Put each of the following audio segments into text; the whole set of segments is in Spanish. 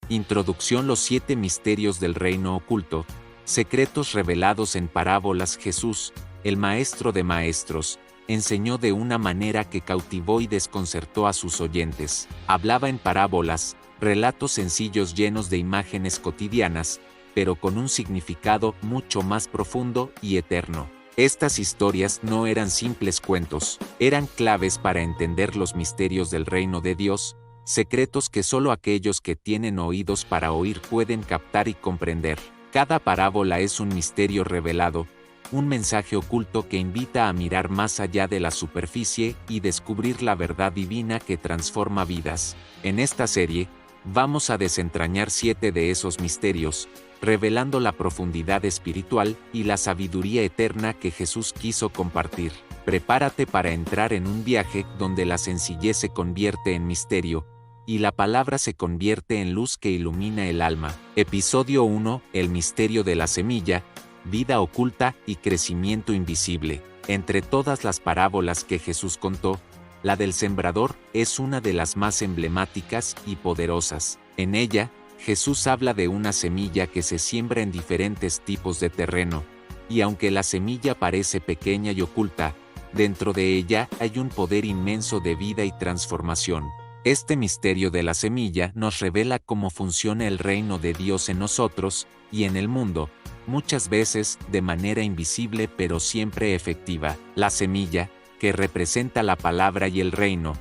Introducción: los 7 misterios del reino oculto, secretos revelados en parábolas. Jesús, el maestro de maestros, enseñó de una manera que cautivó y desconcertó a sus oyentes. Hablaba en parábolas, relatos sencillos llenos de imágenes cotidianas, pero con un significado mucho más profundo y eterno. Estas historias no eran simples cuentos, eran claves para entender los misterios del reino de Dios, secretos que solo aquellos que tienen oídos para oír pueden captar y comprender. Cada parábola es un misterio revelado, un mensaje oculto que invita a mirar más allá de la superficie y descubrir la verdad divina que transforma vidas. En esta serie, vamos a desentrañar 7 de esos misterios, revelando la profundidad espiritual y la sabiduría eterna que Jesús quiso compartir. Prepárate para entrar en un viaje donde la sencillez se convierte en misterio, y la palabra se convierte en luz que ilumina el alma. Episodio 1: el misterio de la semilla, vida oculta y crecimiento invisible. Entre todas las parábolas que Jesús contó, la del sembrador es una de las más emblemáticas y poderosas. En ella, Jesús habla de una semilla que se siembra en diferentes tipos de terreno, y aunque la semilla parece pequeña y oculta, dentro de ella hay un poder inmenso de vida y transformación. Este misterio de la semilla nos revela cómo funciona el reino de Dios en nosotros y en el mundo, muchas veces de manera invisible pero siempre efectiva. La semilla, que representa la palabra y el reino,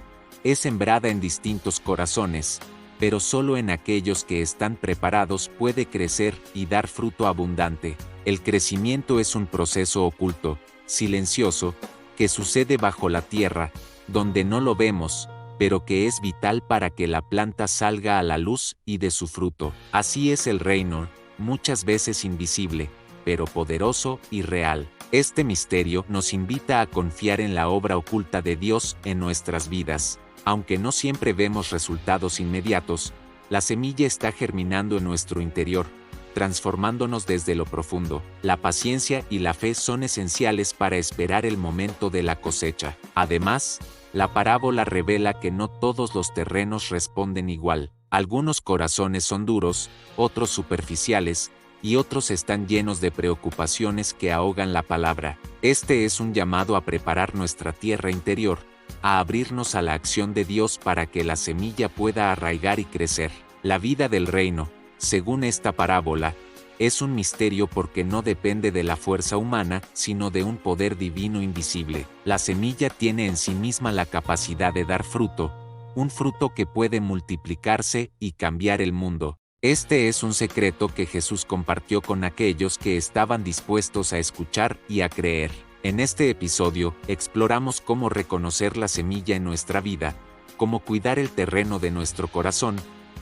es sembrada en distintos corazones, pero solo en aquellos que están preparados puede crecer y dar fruto abundante. El crecimiento es un proceso oculto, silencioso, que sucede bajo la tierra, donde no lo vemos, pero que es vital para que la planta salga a la luz y dé su fruto. Así es el reino, muchas veces invisible, pero poderoso y real. Este misterio nos invita a confiar en la obra oculta de Dios en nuestras vidas. Aunque no siempre vemos resultados inmediatos, la semilla está germinando en nuestro interior, transformándonos desde lo profundo. La paciencia y la fe son esenciales para esperar el momento de la cosecha. Además, la parábola revela que no todos los terrenos responden igual. Algunos corazones son duros, otros superficiales, y otros están llenos de preocupaciones que ahogan la palabra. Este es un llamado a preparar nuestra tierra interior, a abrirnos a la acción de Dios para que la semilla pueda arraigar y crecer. La vida del reino, según esta parábola, es un misterio porque no depende de la fuerza humana, sino de un poder divino invisible. La semilla tiene en sí misma la capacidad de dar fruto, un fruto que puede multiplicarse y cambiar el mundo. Este es un secreto que Jesús compartió con aquellos que estaban dispuestos a escuchar y a creer. En este episodio, exploramos cómo reconocer la semilla en nuestra vida, cómo cuidar el terreno de nuestro corazón,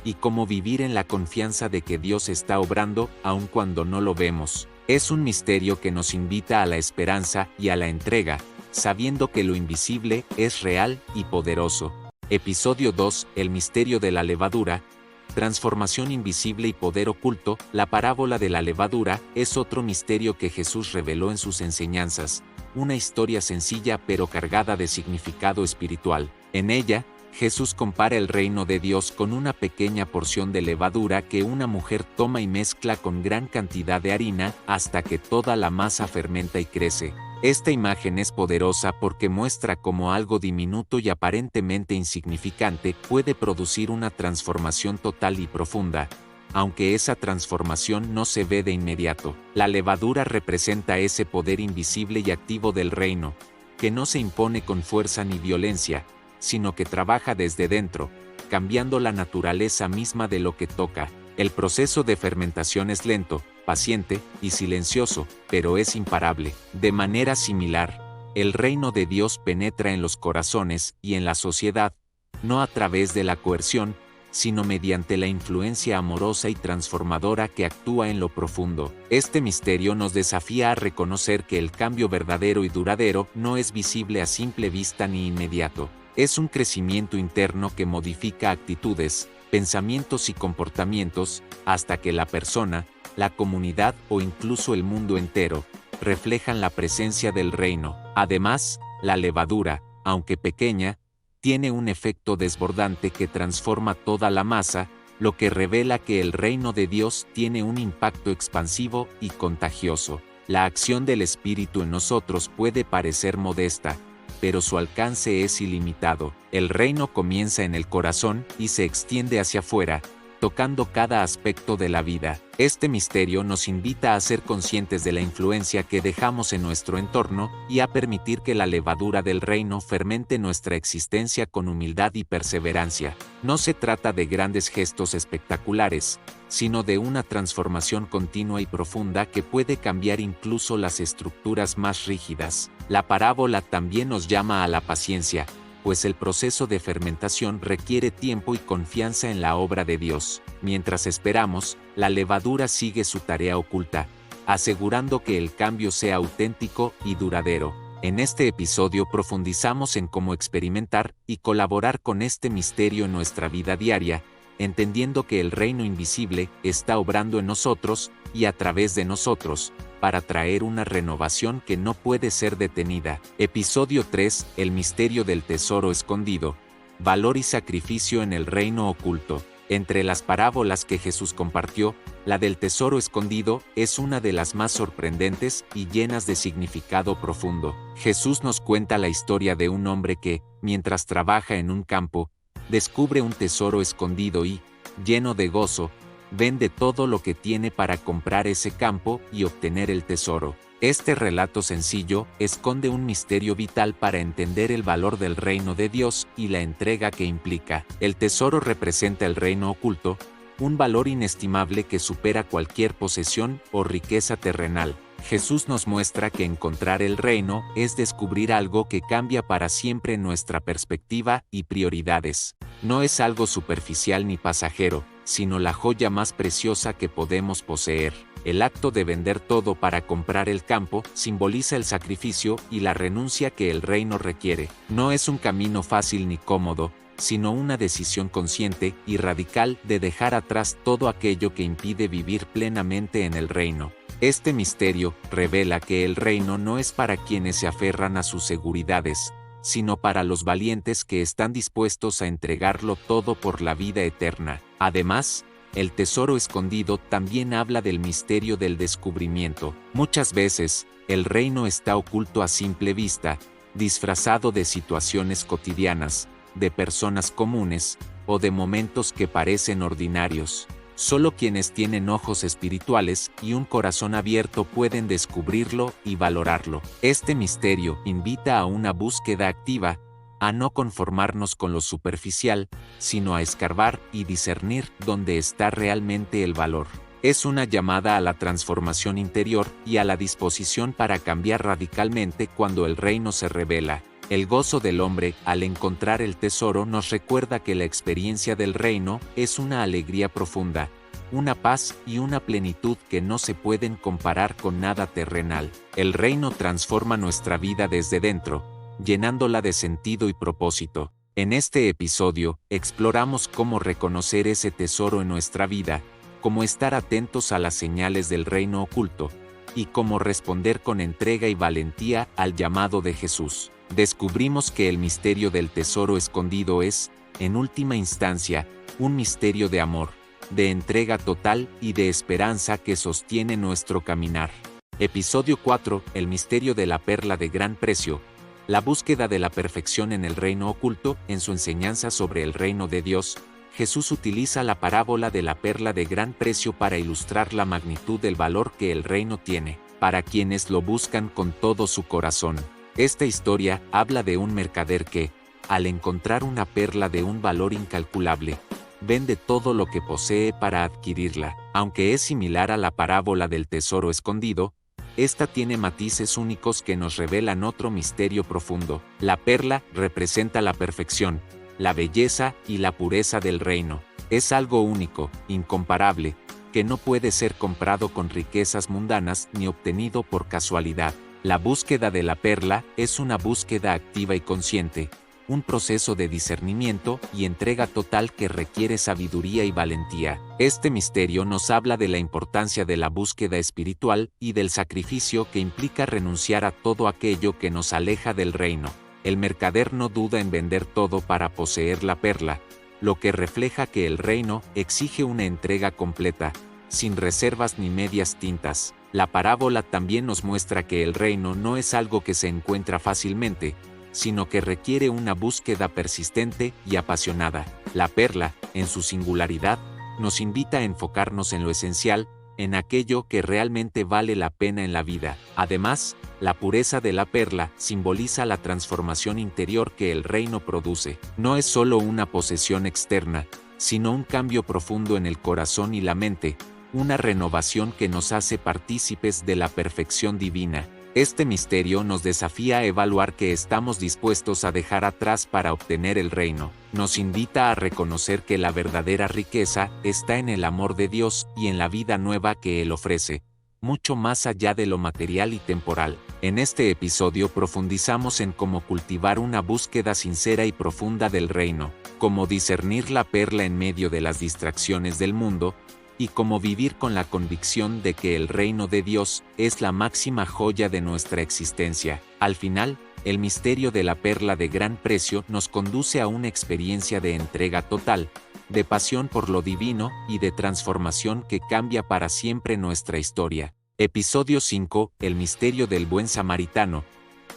y cómo vivir en la confianza de que Dios está obrando aun cuando no lo vemos. Es un misterio que nos invita a la esperanza y a la entrega, sabiendo que lo invisible es real y poderoso. Episodio 2: el misterio de la levadura, transformación invisible y poder oculto. La parábola de la levadura es otro misterio que Jesús reveló en sus enseñanzas, una historia sencilla pero cargada de significado espiritual. En ella, Jesús compara el reino de Dios con una pequeña porción de levadura que una mujer toma y mezcla con gran cantidad de harina hasta que toda la masa fermenta y crece. Esta imagen es poderosa porque muestra cómo algo diminuto y aparentemente insignificante puede producir una transformación total y profunda, aunque esa transformación no se ve de inmediato. La levadura representa ese poder invisible y activo del reino, que no se impone con fuerza ni violencia, sino que trabaja desde dentro, cambiando la naturaleza misma de lo que toca. El proceso de fermentación es lento, paciente y silencioso, pero es imparable. De manera similar, el reino de Dios penetra en los corazones y en la sociedad, no a través de la coerción, sino mediante la influencia amorosa y transformadora que actúa en lo profundo. Este misterio nos desafía a reconocer que el cambio verdadero y duradero no es visible a simple vista ni inmediato. Es un crecimiento interno que modifica actitudes, pensamientos y comportamientos, hasta que la persona, la comunidad o incluso el mundo entero, reflejan la presencia del reino. Además, la levadura, aunque pequeña, tiene un efecto desbordante que transforma toda la masa, lo que revela que el reino de Dios tiene un impacto expansivo y contagioso. La acción del Espíritu en nosotros puede parecer modesta, pero su alcance es ilimitado. El reino comienza en el corazón y se extiende hacia afuera, tocando cada aspecto de la vida. Este misterio nos invita a ser conscientes de la influencia que dejamos en nuestro entorno y a permitir que la levadura del reino fermente nuestra existencia con humildad y perseverancia. No se trata de grandes gestos espectaculares, sino de una transformación continua y profunda que puede cambiar incluso las estructuras más rígidas. La parábola también nos llama a la paciencia, pues el proceso de fermentación requiere tiempo y confianza en la obra de Dios. Mientras esperamos, la levadura sigue su tarea oculta, asegurando que el cambio sea auténtico y duradero. En este episodio profundizamos en cómo experimentar y colaborar con este misterio en nuestra vida diaria, entendiendo que el reino invisible está obrando en nosotros y a través de nosotros, para traer una renovación que no puede ser detenida. Episodio 3: El misterio del tesoro escondido. Valor y sacrificio en el reino oculto. Entre las parábolas que Jesús compartió, la del tesoro escondido es una de las más sorprendentes y llenas de significado profundo. Jesús nos cuenta la historia de un hombre que, mientras trabaja en un campo, descubre un tesoro escondido y, lleno de gozo, vende todo lo que tiene para comprar ese campo y obtener el tesoro. Este relato sencillo esconde un misterio vital para entender el valor del reino de Dios y la entrega que implica. El tesoro representa el reino oculto, un valor inestimable que supera cualquier posesión o riqueza terrenal. Jesús nos muestra que encontrar el reino es descubrir algo que cambia para siempre nuestra perspectiva y prioridades. No es algo superficial ni pasajero, sino la joya más preciosa que podemos poseer. El acto de vender todo para comprar el campo simboliza el sacrificio y la renuncia que el reino requiere. No es un camino fácil ni cómodo, sino una decisión consciente y radical de dejar atrás todo aquello que impide vivir plenamente en el reino. Este misterio revela que el reino no es para quienes se aferran a sus seguridades, sino para los valientes que están dispuestos a entregarlo todo por la vida eterna. Además, el tesoro escondido también habla del misterio del descubrimiento. Muchas veces, el reino está oculto a simple vista, disfrazado de situaciones cotidianas, de personas comunes, o de momentos que parecen ordinarios. Solo quienes tienen ojos espirituales y un corazón abierto pueden descubrirlo y valorarlo. Este misterio invita a una búsqueda activa, a no conformarnos con lo superficial, sino a escarbar y discernir dónde está realmente el valor. Es una llamada a la transformación interior y a la disposición para cambiar radicalmente cuando el reino se revela. El gozo del hombre al encontrar el tesoro nos recuerda que la experiencia del reino es una alegría profunda, una paz y una plenitud que no se pueden comparar con nada terrenal. El reino transforma nuestra vida desde dentro, llenándola de sentido y propósito. En este episodio, exploramos cómo reconocer ese tesoro en nuestra vida, cómo estar atentos a las señales del reino oculto, y cómo responder con entrega y valentía al llamado de Jesús. Descubrimos que el misterio del tesoro escondido es, en última instancia, un misterio de amor, de entrega total y de esperanza que sostiene nuestro caminar. Episodio 4: El misterio de la perla de gran precio. La búsqueda de la perfección en el reino oculto. En su enseñanza sobre el reino de Dios, Jesús utiliza la parábola de la perla de gran precio para ilustrar la magnitud del valor que el reino tiene, para quienes lo buscan con todo su corazón. Esta historia habla de un mercader que, al encontrar una perla de un valor incalculable, vende todo lo que posee para adquirirla. Aunque es similar a la parábola del tesoro escondido, esta tiene matices únicos que nos revelan otro misterio profundo. La perla representa la perfección, la belleza y la pureza del reino. Es algo único, incomparable, que no puede ser comprado con riquezas mundanas ni obtenido por casualidad. La búsqueda de la perla es una búsqueda activa y consciente, un proceso de discernimiento y entrega total que requiere sabiduría y valentía. Este misterio nos habla de la importancia de la búsqueda espiritual y del sacrificio que implica renunciar a todo aquello que nos aleja del reino. El mercader no duda en vender todo para poseer la perla, lo que refleja que el reino exige una entrega completa, sin reservas ni medias tintas. La parábola también nos muestra que el reino no es algo que se encuentra fácilmente, sino que requiere una búsqueda persistente y apasionada. La perla, en su singularidad, nos invita a enfocarnos en lo esencial, en aquello que realmente vale la pena en la vida. Además, la pureza de la perla simboliza la transformación interior que el reino produce. No es solo una posesión externa, sino un cambio profundo en el corazón y la mente, una renovación que nos hace partícipes de la perfección divina. Este misterio nos desafía a evaluar qué estamos dispuestos a dejar atrás para obtener el reino. Nos invita a reconocer que la verdadera riqueza está en el amor de Dios y en la vida nueva que Él ofrece, mucho más allá de lo material y temporal. En este episodio profundizamos en cómo cultivar una búsqueda sincera y profunda del reino, cómo discernir la perla en medio de las distracciones del mundo, y cómo vivir con la convicción de que el reino de Dios es la máxima joya de nuestra existencia. Al final, el misterio de la perla de gran precio nos conduce a una experiencia de entrega total, de pasión por lo divino y de transformación que cambia para siempre nuestra historia. Episodio 5: El misterio del buen samaritano.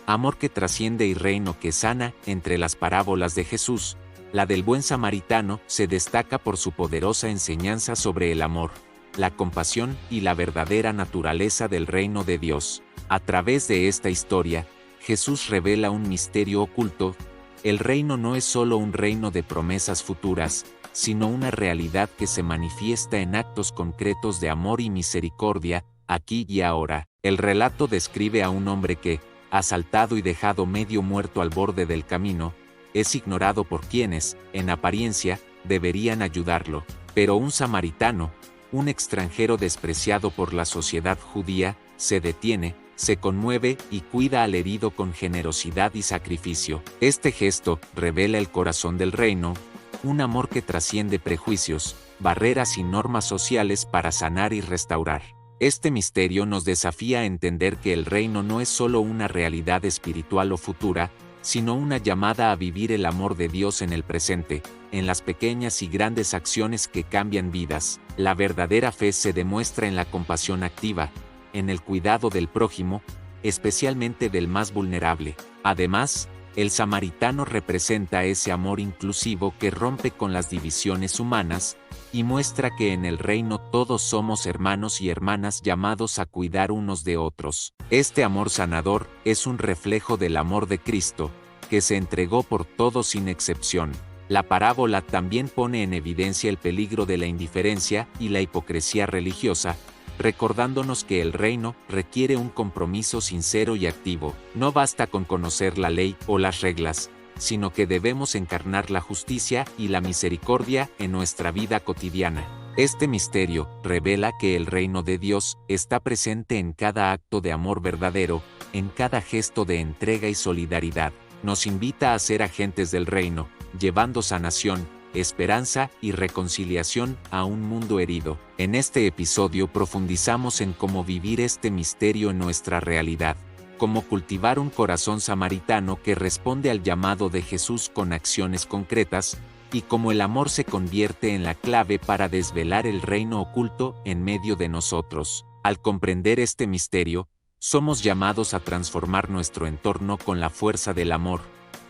Amor que trasciende y reino que sana. Entre las parábolas de Jesús, la del buen samaritano se destaca por su poderosa enseñanza sobre el amor, la compasión y la verdadera naturaleza del reino de Dios. A través de esta historia, Jesús revela un misterio oculto. El reino no es solo un reino de promesas futuras, sino una realidad que se manifiesta en actos concretos de amor y misericordia, aquí y ahora. El relato describe a un hombre que, asaltado y dejado medio muerto al borde del camino, es ignorado por quienes, en apariencia, deberían ayudarlo. Pero un samaritano, un extranjero despreciado por la sociedad judía, se detiene, se conmueve y cuida al herido con generosidad y sacrificio. Este gesto revela el corazón del reino, un amor que trasciende prejuicios, barreras y normas sociales para sanar y restaurar. Este misterio nos desafía a entender que el reino no es solo una realidad espiritual o futura, sino una llamada a vivir el amor de Dios en el presente, en las pequeñas y grandes acciones que cambian vidas. La verdadera fe se demuestra en la compasión activa, en el cuidado del prójimo, especialmente del más vulnerable. Además, el samaritano representa ese amor inclusivo que rompe con las divisiones humanas, y muestra que en el reino todos somos hermanos y hermanas llamados a cuidar unos de otros. Este amor sanador es un reflejo del amor de Cristo, que se entregó por todos sin excepción. La parábola también pone en evidencia el peligro de la indiferencia y la hipocresía religiosa, recordándonos que el reino requiere un compromiso sincero y activo. No basta con conocer la ley o las reglas, sino que debemos encarnar la justicia y la misericordia en nuestra vida cotidiana. Este misterio revela que el reino de Dios está presente en cada acto de amor verdadero, en cada gesto de entrega y solidaridad. Nos invita a ser agentes del reino, llevando sanación, esperanza y reconciliación a un mundo herido. En este episodio profundizamos en cómo vivir este misterio en nuestra realidad, cómo cultivar un corazón samaritano que responde al llamado de Jesús con acciones concretas, y cómo el amor se convierte en la clave para desvelar el reino oculto en medio de nosotros. Al comprender este misterio, somos llamados a transformar nuestro entorno con la fuerza del amor,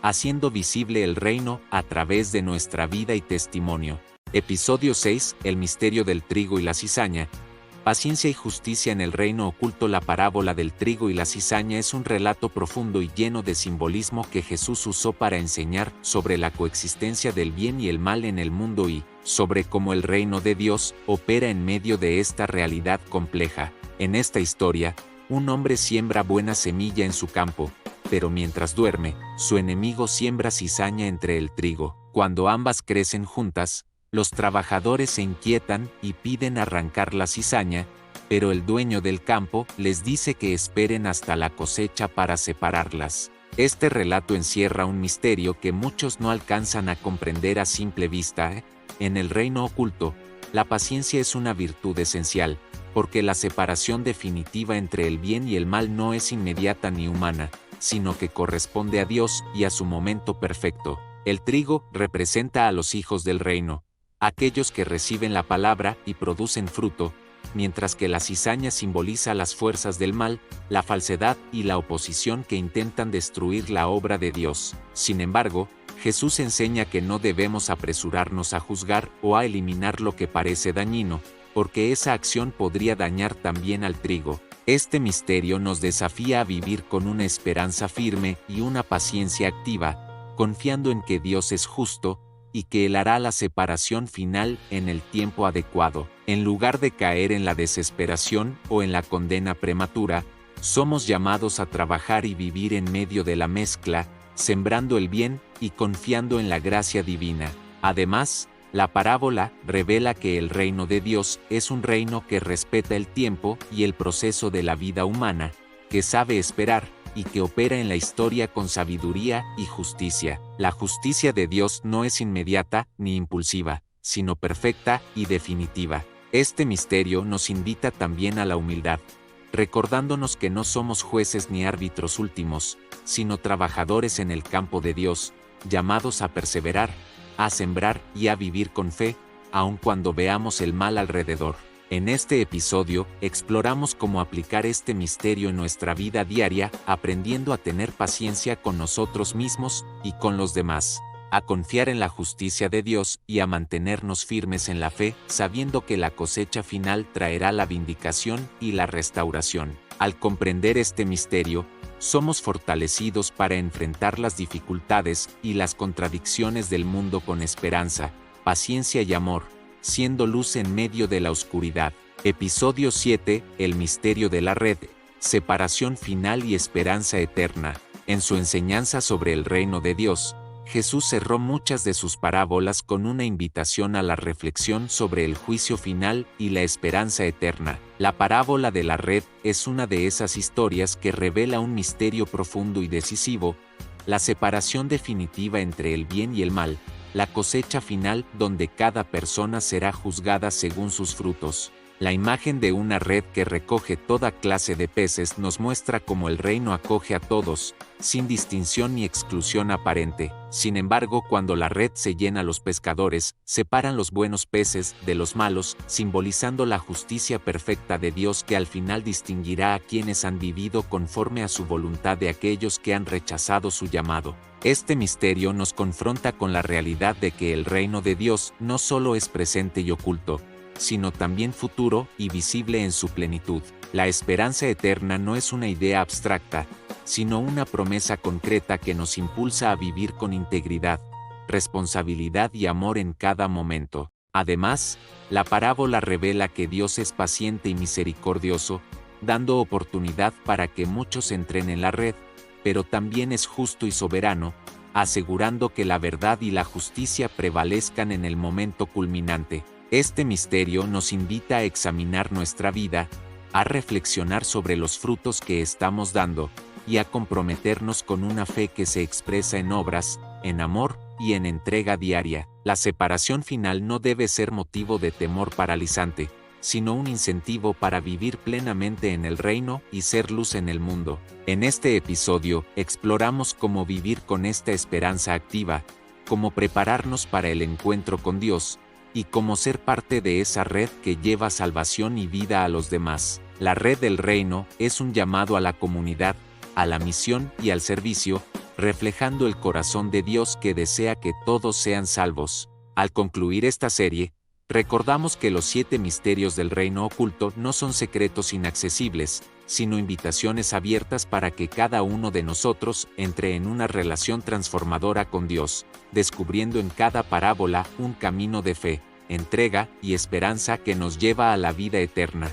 haciendo visible el reino a través de nuestra vida y testimonio. Episodio 6: El misterio del trigo y la cizaña. Paciencia y justicia en el reino oculto. La parábola del trigo y la cizaña es un relato profundo y lleno de simbolismo que Jesús usó para enseñar sobre la coexistencia del bien y el mal en el mundo y sobre cómo el reino de Dios opera en medio de esta realidad compleja. En esta historia, un hombre siembra buena semilla en su campo, pero mientras duerme, su enemigo siembra cizaña entre el trigo. Cuando ambas crecen juntas, los trabajadores se inquietan y piden arrancar la cizaña, pero el dueño del campo les dice que esperen hasta la cosecha para separarlas. Este relato encierra un misterio que muchos no alcanzan a comprender a simple vista. En el reino oculto, la paciencia es una virtud esencial, porque la separación definitiva entre el bien y el mal no es inmediata ni humana, sino que corresponde a Dios y a su momento perfecto. El trigo representa a los hijos del reino, aquellos que reciben la palabra y producen fruto, mientras que la cizaña simboliza las fuerzas del mal, la falsedad y la oposición que intentan destruir la obra de Dios. Sin embargo, Jesús enseña que no debemos apresurarnos a juzgar o a eliminar lo que parece dañino, porque esa acción podría dañar también al trigo. Este misterio nos desafía a vivir con una esperanza firme y una paciencia activa, confiando en que Dios es justo, y que Él hará la separación final en el tiempo adecuado. En lugar de caer en la desesperación o en la condena prematura, somos llamados a trabajar y vivir en medio de la mezcla, sembrando el bien y confiando en la gracia divina. Además, la parábola revela que el reino de Dios es un reino que respeta el tiempo y el proceso de la vida humana, que sabe esperar, y que opera en la historia con sabiduría y justicia. La justicia de Dios no es inmediata ni impulsiva, sino perfecta y definitiva. Este misterio nos invita también a la humildad, recordándonos que no somos jueces ni árbitros últimos, sino trabajadores en el campo de Dios, llamados a perseverar, a sembrar y a vivir con fe, aun cuando veamos el mal alrededor. En este episodio, exploramos cómo aplicar este misterio en nuestra vida diaria, aprendiendo a tener paciencia con nosotros mismos y con los demás, a confiar en la justicia de Dios y a mantenernos firmes en la fe, sabiendo que la cosecha final traerá la vindicación y la restauración. Al comprender este misterio, somos fortalecidos para enfrentar las dificultades y las contradicciones del mundo con esperanza, paciencia y amor, siendo luz en medio de la oscuridad. Episodio 7, El misterio de la red, separación final y esperanza eterna. En su enseñanza sobre el reino de Dios, Jesús cerró muchas de sus parábolas con una invitación a la reflexión sobre el juicio final y la esperanza eterna. La parábola de la red es una de esas historias que revela un misterio profundo y decisivo, la separación definitiva entre el bien y el mal, la cosecha final donde cada persona será juzgada según sus frutos. La imagen de una red que recoge toda clase de peces nos muestra cómo el reino acoge a todos, sin distinción ni exclusión aparente. Sin embargo, cuando la red se llena, los pescadores separan los buenos peces de los malos, simbolizando la justicia perfecta de Dios que al final distinguirá a quienes han vivido conforme a su voluntad de aquellos que han rechazado su llamado. Este misterio nos confronta con la realidad de que el reino de Dios no solo es presente y oculto, sino también futuro y visible en su plenitud. La esperanza eterna no es una idea abstracta, sino una promesa concreta que nos impulsa a vivir con integridad, responsabilidad y amor en cada momento. Además, la parábola revela que Dios es paciente y misericordioso, dando oportunidad para que muchos entren en la red, pero también es justo y soberano, asegurando que la verdad y la justicia prevalezcan en el momento culminante. Este misterio nos invita a examinar nuestra vida, a reflexionar sobre los frutos que estamos dando, y a comprometernos con una fe que se expresa en obras, en amor y en entrega diaria. La separación final no debe ser motivo de temor paralizante, sino un incentivo para vivir plenamente en el reino y ser luz en el mundo. En este episodio, exploramos cómo vivir con esta esperanza activa, cómo prepararnos para el encuentro con Dios, y cómo ser parte de esa red que lleva salvación y vida a los demás. La red del reino es un llamado a la comunidad, a la misión y al servicio, reflejando el corazón de Dios que desea que todos sean salvos. Al concluir esta serie, recordamos que los 7 misterios del reino oculto no son secretos inaccesibles, sino invitaciones abiertas para que cada uno de nosotros entre en una relación transformadora con Dios, descubriendo en cada parábola un camino de fe, entrega y esperanza que nos lleva a la vida eterna.